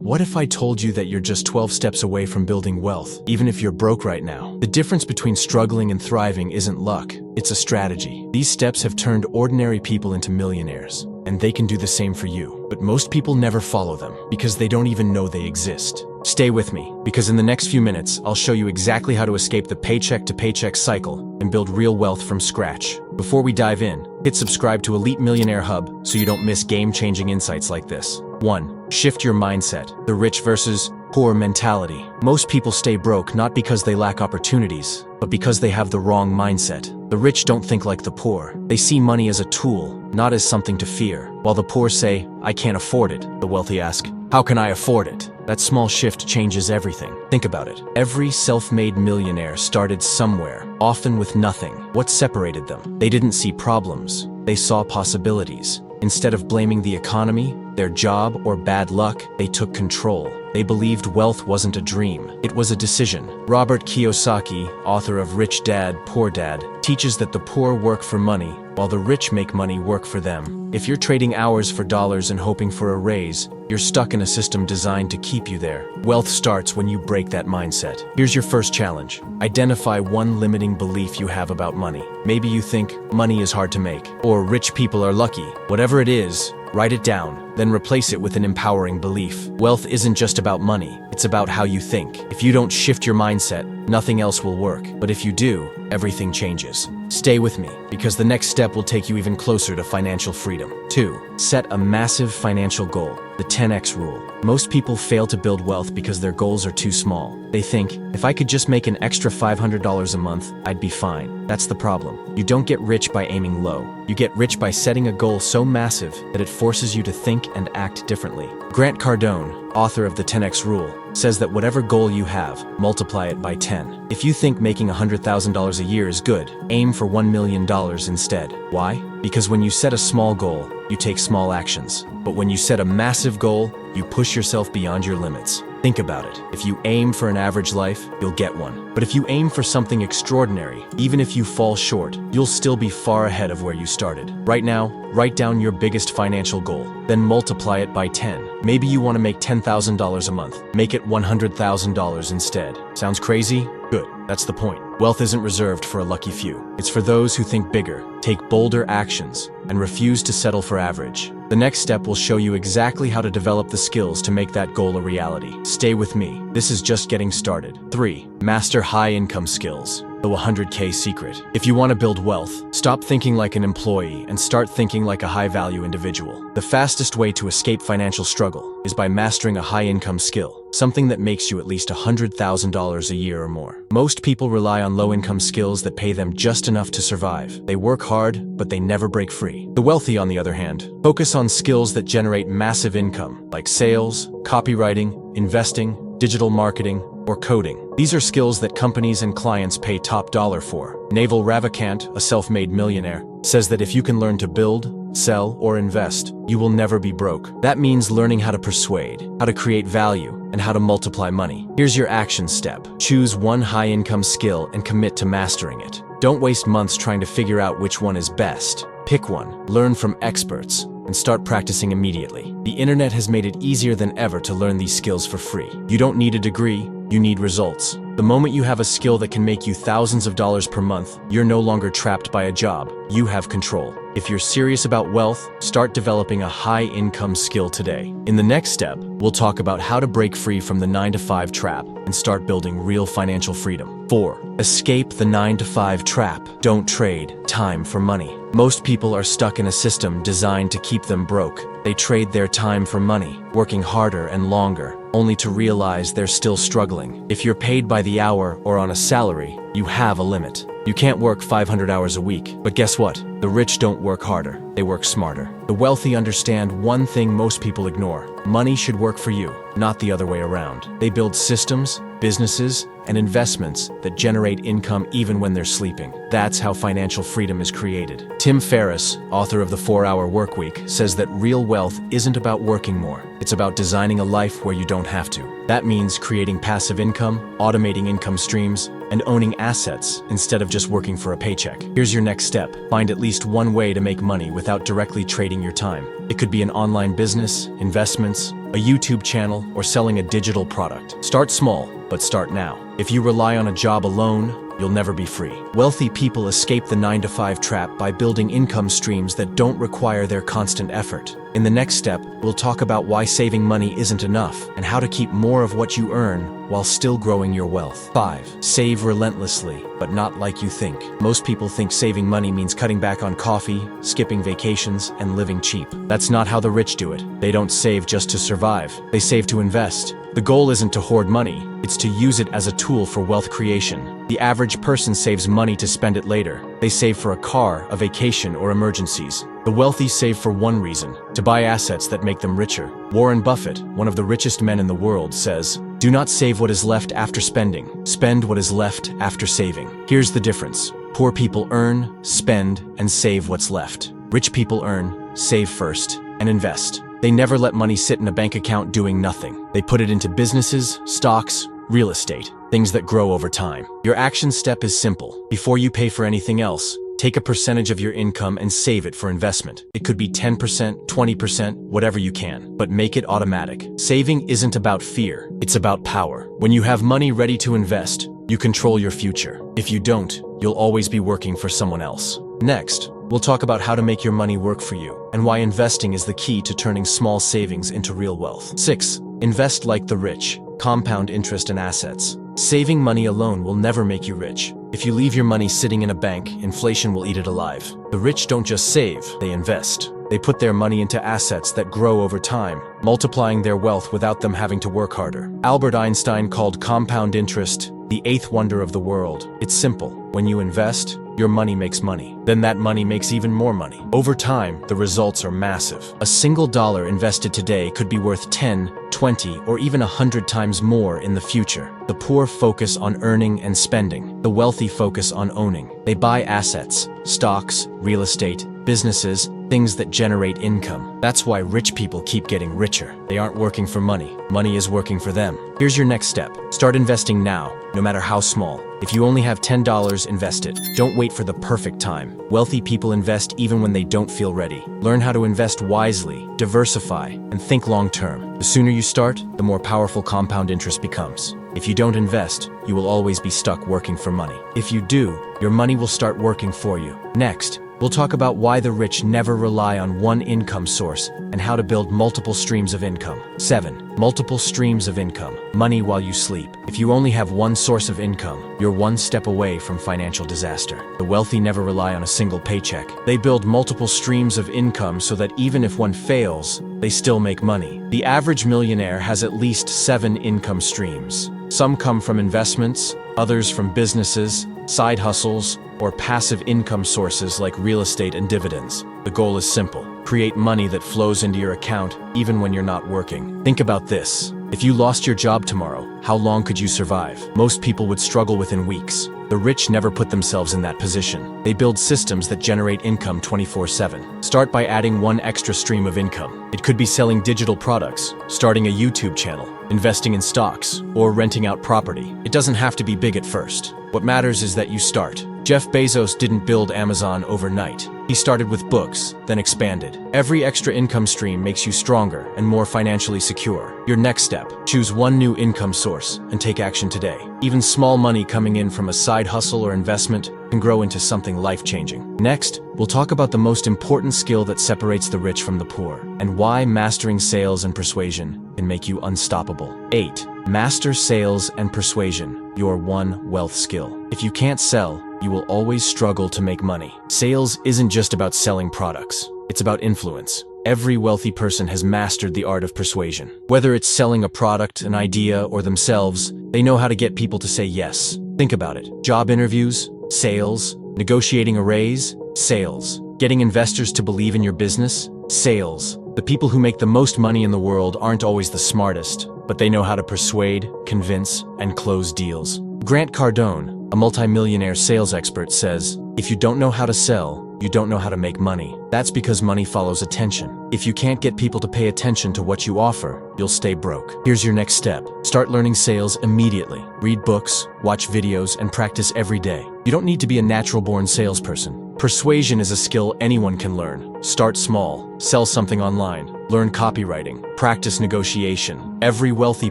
What if I told you that you're just 12 steps away from building wealth, even if you're broke right now? The difference between struggling and thriving isn't luck, it's a strategy. These steps have turned ordinary people into millionaires, and they can do the same for you. But most people never follow them because they don't even know they exist. Stay with me, because in the next few minutes, I'll show you exactly how to escape the paycheck to paycheck cycle and build real wealth from scratch. Before we dive in, hit subscribe to Elite Millionaire Hub so you don't miss game-changing insights like this. 1. Shift your mindset. The rich versus poor mentality. Most people stay broke not because they lack opportunities, but because they have the wrong mindset. The rich don't think like the poor. They see money as a tool, not as something to fear. While the poor say, "I can't afford it," the wealthy ask, "How can I afford it?" That small shift changes everything. Think about it. Every self-made millionaire started somewhere, often with nothing. What separated them? They didn't see problems. They saw possibilities. Instead of blaming the economy, their job, or bad luck, they took control. They believed wealth wasn't a dream, it was a decision. Robert Kiyosaki, author of Rich Dad, Poor Dad, teaches that the poor work for money, while the rich make money work for them. If you're trading hours for dollars and hoping for a raise, you're stuck in a system designed to keep you there. Wealth starts when you break that mindset. Here's your first challenge. Identify one limiting belief you have about money. Maybe you think money is hard to make, or rich people are lucky. Whatever it is, write it down, then replace it with an empowering belief. Wealth isn't just about money, it's about how you think. If you don't shift your mindset, nothing else will work. But if you do, everything changes. Stay with me, because the next step will take you even closer to financial freedom. 2. Set a massive financial goal. The 10x rule. Most people fail to build wealth because their goals are too small. They think, if I could just make an extra $500 a month, I'd be fine. That's the problem. You don't get rich by aiming low. You get rich by setting a goal so massive that it forces you to think and act differently. Grant Cardone, author of the 10x rule, says that whatever goal you have, multiply it by 10. If you think making $100,000 a year is good, aim for $1 million instead. Why? Because when you set a small goal, you take small actions. But when you set a massive goal, you push yourself beyond your limits. Think about it. If you aim for an average life, you'll get one. But if you aim for something extraordinary, even if you fall short, you'll still be far ahead of where you started. Right now, write down your biggest financial goal, then multiply it by 10. Maybe you want to make $10,000 a month. Make it $100,000 instead. Sounds crazy? Good. That's the point. Wealth isn't reserved for a lucky few. It's for those who think bigger, take bolder actions, and refuse to settle for average. The next step will show you exactly how to develop the skills to make that goal a reality. Stay with me. This is just getting started. 3. Master high-income skills. The 100K secret. If you want to build wealth, stop thinking like an employee and start thinking like a high-value individual. The fastest way to escape financial struggle is by mastering a high-income skill, something that makes you at least $100,000 a year or more. Most people rely on low-income skills that pay them just enough to survive. They work hard, but they never break free. The wealthy, on the other hand, focus on skills that generate massive income, like sales, copywriting, investing, digital marketing, or coding. These are skills that companies and clients pay top dollar for. Naval Ravikant, a self-made millionaire, says that if you can learn to build, sell, or invest, you will never be broke. That means learning how to persuade, how to create value, and how to multiply money. Here's your action step. Choose one high-income skill and commit to mastering it. Don't waste months trying to figure out which one is best. Pick one, learn from experts, and start practicing immediately. The internet has made it easier than ever to learn these skills for free. You don't need a degree, you need results. The moment you have a skill that can make you thousands of dollars per month, you're no longer trapped by a job. You have control. If you're serious about wealth, start developing a high-income skill today. In the next step, we'll talk about how to break free from the 9-to-5 trap and start building real financial freedom. 4. Escape the 9-to-5 trap. Don't trade time for money. Most people are stuck in a system designed to keep them broke. They trade their time for money, working harder and longer, only to realize they're still struggling. If you're paid by the hour or on a salary, you have a limit. You can't work 500 hours a week. But guess what? The rich don't work harder, they work smarter. The wealthy understand one thing most people ignore. Money should work for you, not the other way around. They build systems, businesses, and investments that generate income even when they're sleeping. That's how financial freedom is created. Tim Ferriss, author of The 4-Hour Workweek, says that real wealth isn't about working more. It's about designing a life where you don't have to. That means creating passive income, automating income streams, and owning assets instead of just working for a paycheck. Here's your next step. Find at least one way to make money without directly trading your time. It could be an online business, investments, a YouTube channel, or selling a digital product. Start small, but start now. If you rely on a job alone, you'll never be free. Wealthy people escape the 9-to-5 trap by building income streams that don't require their constant effort. In the next step, we'll talk about why saving money isn't enough and how to keep more of what you earn while still growing your wealth. 5. Save relentlessly, but not like you think. Most people think saving money means cutting back on coffee, skipping vacations, and living cheap. That's not how the rich do it. They don't save just to survive. They save to invest. The goal isn't to hoard money, it's to use it as a tool for wealth creation. The average person saves money to spend it later. They save for a car, a vacation, or emergencies. The wealthy save for one reason: to buy assets that make them richer. Warren Buffett, one of the richest men in the world, says, "Do not save what is left after spending. Spend what is left after saving." Here's the difference. Poor people earn, spend, and save what's left. Rich people earn, save first, and invest. They never let money sit in a bank account doing nothing. They put it into businesses, stocks, real estate, things that grow over time. Your action step is simple. Before you pay for anything else, take a percentage of your income and save it for investment. It could be 10%, 20%, whatever you can, but make it automatic. Saving isn't about fear, it's about power. When you have money ready to invest, you control your future. If you don't, you'll always be working for someone else. Next, we'll talk about how to make your money work for you and why investing is the key to turning small savings into real wealth. 6. Invest like the rich. Compound interest in assets. Saving money alone will never make you rich. If you leave your money sitting in a bank, inflation will eat it alive. The rich don't just save, they invest. They put their money into assets that grow over time, multiplying their wealth without them having to work harder. Albert Einstein called compound interest the eighth wonder of the world. It's simple. When you invest, your money makes money. Then that money makes even more money. Over time, the results are massive. A single dollar invested today could be worth 10, 20, or even 100 times more in the future. The poor focus on earning and spending. The wealthy focus on owning. They buy assets, stocks, real estate, businesses, things that generate income. That's why rich people keep getting richer. They aren't working for money. Money is working for them. Here's your next step. Start investing now, no matter how small. If you only have $10, invest it. Don't wait for the perfect time. Wealthy people invest even when they don't feel ready. Learn how to invest wisely, diversify, and think long-term. The sooner you start, the more powerful compound interest becomes. If you don't invest, you will always be stuck working for money. If you do, your money will start working for you. Next, we'll talk about why the rich never rely on one income source and how to build multiple streams of income. 7. Multiple streams of income. Money while you sleep. If you only have one source of income, you're one step away from financial disaster. The wealthy never rely on a single paycheck. They build multiple streams of income so that even if one fails, they still make money. The average millionaire has at least 7 income streams. Some come from investments, others from businesses, side hustles, or passive income sources like real estate and dividends. The goal is simple. Create money that flows into your account even when you're not working. Think about this. If you lost your job tomorrow, how long could you survive? Most people would struggle within weeks. The rich never put themselves in that position. They build systems that generate income 24/7. Start by adding one extra stream of income. It could be selling digital products, starting a YouTube channel, investing in stocks, or renting out property. It doesn't have to be big at first. What matters is that you start. Jeff Bezos didn't build Amazon overnight. He started with books, then expanded. Every extra income stream makes you stronger and more financially secure. Your next step, choose one new income source and take action today. Even small money coming in from a side hustle or investment can grow into something life-changing. Next, we'll talk about the most important skill that separates the rich from the poor, and why mastering sales and persuasion can make you unstoppable. 8. Master sales and persuasion, your one wealth skill. If you can't sell, you will always struggle to make money. Sales isn't just about selling products. It's about influence. Every wealthy person has mastered the art of persuasion. Whether it's selling a product, an idea, or themselves, they know how to get people to say yes. Think about it. Job interviews, sales. Negotiating a raise, sales. Getting investors to believe in your business, sales. The people who make the most money in the world aren't always the smartest, but they know how to persuade, convince, and close deals. Grant Cardone, a multimillionaire sales expert, says, If you don't know how to sell, you don't know how to make money. That's because money follows attention. If you can't get people to pay attention to what you offer, you'll stay broke. Here's your next step. Start learning sales immediately. Read books, watch videos, and practice every day. You don't need to be a natural-born salesperson. Persuasion is a skill anyone can learn. Start small. Sell something online. Learn copywriting. Practice negotiation. Every wealthy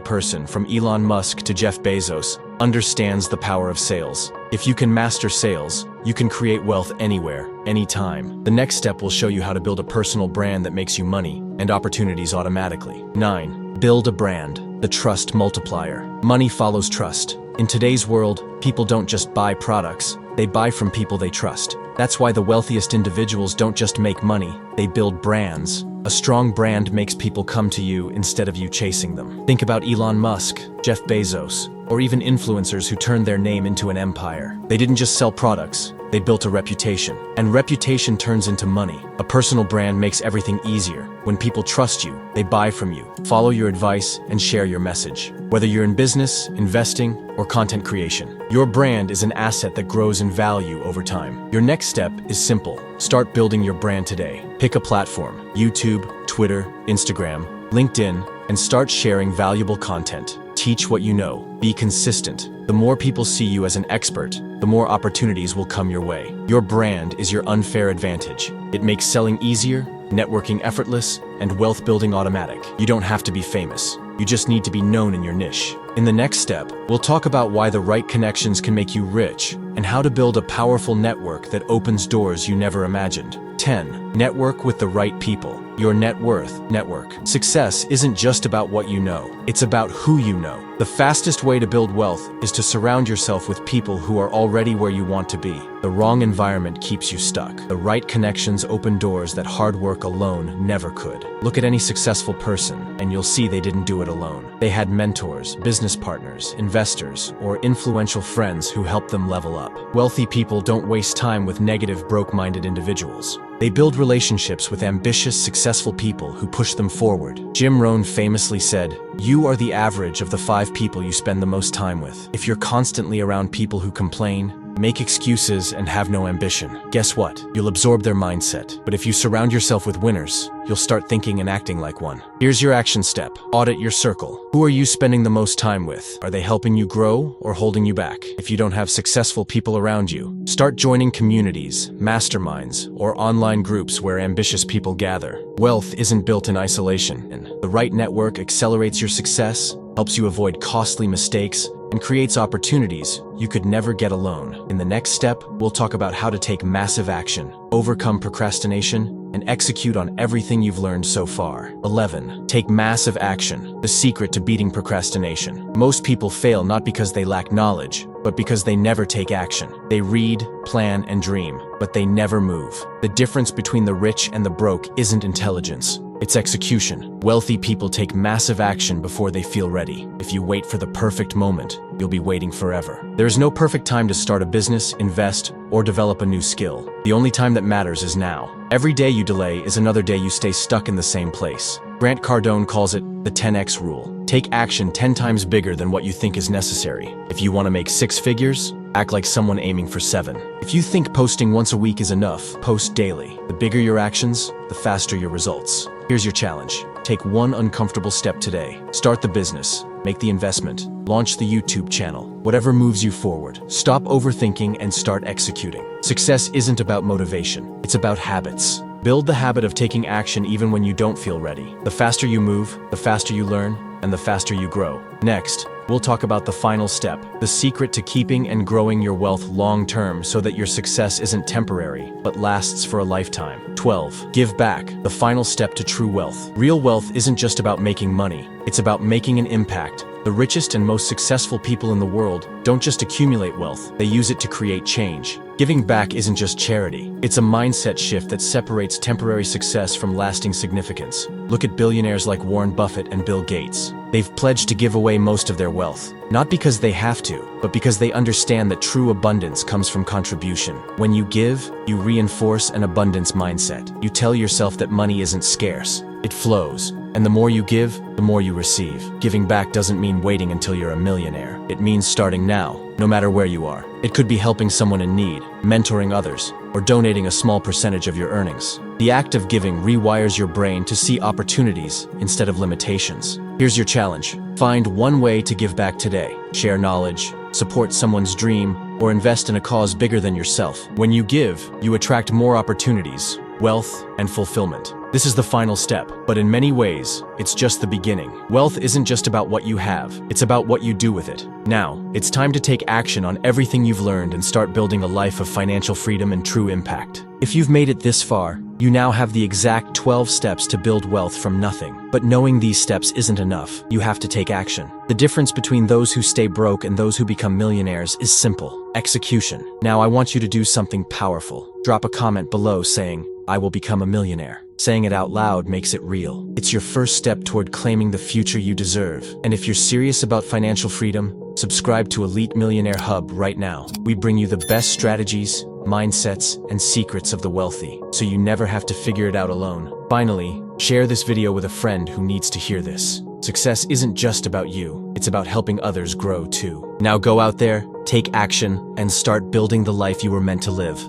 person, from Elon Musk to Jeff Bezos, understands the power of sales. If you can master sales, you can create wealth anywhere, anytime. The next step will show you how to build a personal brand that makes you money and opportunities automatically. 9. Build a brand. The trust multiplier. Money follows trust. In today's world, people don't just buy products, they buy from people they trust. That's why the wealthiest individuals don't just make money, they build brands. A strong brand makes people come to you instead of you chasing them. Think about Elon Musk, Jeff Bezos, or even influencers who turned their name into an empire. They didn't just sell products, they built a reputation. And reputation turns into money. A personal brand makes everything easier. When people trust you, they buy from you, follow your advice, and share your message. Whether you're in business, investing, or content creation, your brand is an asset that grows in value over time. Your next step is simple. Start building your brand today. Pick a platform, YouTube, Twitter, Instagram, LinkedIn, and start sharing valuable content. Teach what you know. Be consistent. The more people see you as an expert, the more opportunities will come your way. Your brand is your unfair advantage. It makes selling easier, networking effortless, and wealth building automatic. You don't have to be famous. You just need to be known in your niche. In the next step, we'll talk about why the right connections can make you rich and how to build a powerful network that opens doors you never imagined. 10. Network with the right people. Your net worth network. Success isn't just about what you know, it's about who you know. The fastest way to build wealth is to surround yourself with people who are already where you want to be. The wrong environment keeps you stuck. The right connections open doors that hard work alone never could. Look at any successful person, and you'll see they didn't do it alone. They had mentors, business partners, investors, or influential friends who helped them level up. Wealthy people don't waste time with negative, broke-minded individuals. They build relationships with ambitious, successful people who push them forward. Jim Rohn famously said, "You are the average of the 5 people you spend the most time with." If you're constantly around people who complain, make excuses, and have no ambition, guess what? You'll absorb their mindset. But if you surround yourself with winners, you'll start thinking and acting like one. Here's your action step. Audit your circle. Who are you spending the most time with? Are they helping you grow or holding you back? If you don't have successful people around you, start joining communities, masterminds, or online groups where ambitious people gather. Wealth isn't built in isolation, and the right network accelerates your success, helps you avoid costly mistakes, and creates opportunities you could never get alone. In the next step, we'll talk about how to take massive action, overcome procrastination, and execute on everything you've learned so far. 11. Take massive action. The secret to beating procrastination. Most people fail not because they lack knowledge, but because they never take action. They read, plan, and dream, but they never move. The difference between the rich and the broke isn't intelligence. It's execution. Wealthy people take massive action before they feel ready. If you wait for the perfect moment, you'll be waiting forever. There is no perfect time to start a business, invest, or develop a new skill. The only time that matters is now. Every day you delay is another day you stay stuck in the same place. Grant Cardone calls it the 10x rule. Take action 10 times bigger than what you think is necessary. If you want to make 6 figures, act like someone aiming for 7. If you think posting once a week is enough, post daily. The bigger your actions, the faster your results. Here's your challenge. Take one uncomfortable step today. Start the business, make the investment, launch the YouTube channel, whatever moves you forward. Stop overthinking and start executing. Success isn't about motivation, it's about habits. Build the habit of taking action even when you don't feel ready. The faster you move, the faster you learn, and the faster you grow. Next, we'll talk about the final step, the secret to keeping and growing your wealth long-term so that your success isn't temporary, but lasts for a lifetime. 12. Give back, the final step to true wealth. Real wealth isn't just about making money, it's about making an impact. The richest and most successful people in the world don't just accumulate wealth, they use it to create change. Giving back isn't just charity, it's a mindset shift that separates temporary success from lasting significance. Look at billionaires like Warren Buffett and Bill Gates. They've pledged to give away most of their wealth, not because they have to, but because they understand that true abundance comes from contribution. When you give, you reinforce an abundance mindset. You tell yourself that money isn't scarce, it flows. And the more you give, the more you receive. Giving back doesn't mean waiting until you're a millionaire. It means starting now, no matter where you are. It could be helping someone in need, mentoring others, or donating a small percentage of your earnings. The act of giving rewires your brain to see opportunities instead of limitations. Here's your challenge. Find one way to give back today. Share knowledge, support someone's dream, or invest in a cause bigger than yourself. When you give, you attract more opportunities, wealth, and fulfillment. This is the final step, but in many ways, it's just the beginning. Wealth isn't just about what you have, it's about what you do with it. Now, it's time to take action on everything you've learned and start building a life of financial freedom and true impact. If you've made it this far, you now have the exact 12 steps to build wealth from nothing. But knowing these steps isn't enough. You have to take action. The difference between those who stay broke and those who become millionaires is simple: execution. Now I want you to do something powerful. Drop a comment below saying, "I will become a millionaire." Saying it out loud makes it real. It's your first step toward claiming the future you deserve. And if you're serious about financial freedom, subscribe to Elite Millionaire Hub right now. We bring you the best strategies, mindsets, and secrets of the wealthy, so you never have to figure it out alone. Finally, share this video with a friend who needs to hear this. Success isn't just about you, it's about helping others grow too. Now go out there, take action, and start building the life you were meant to live.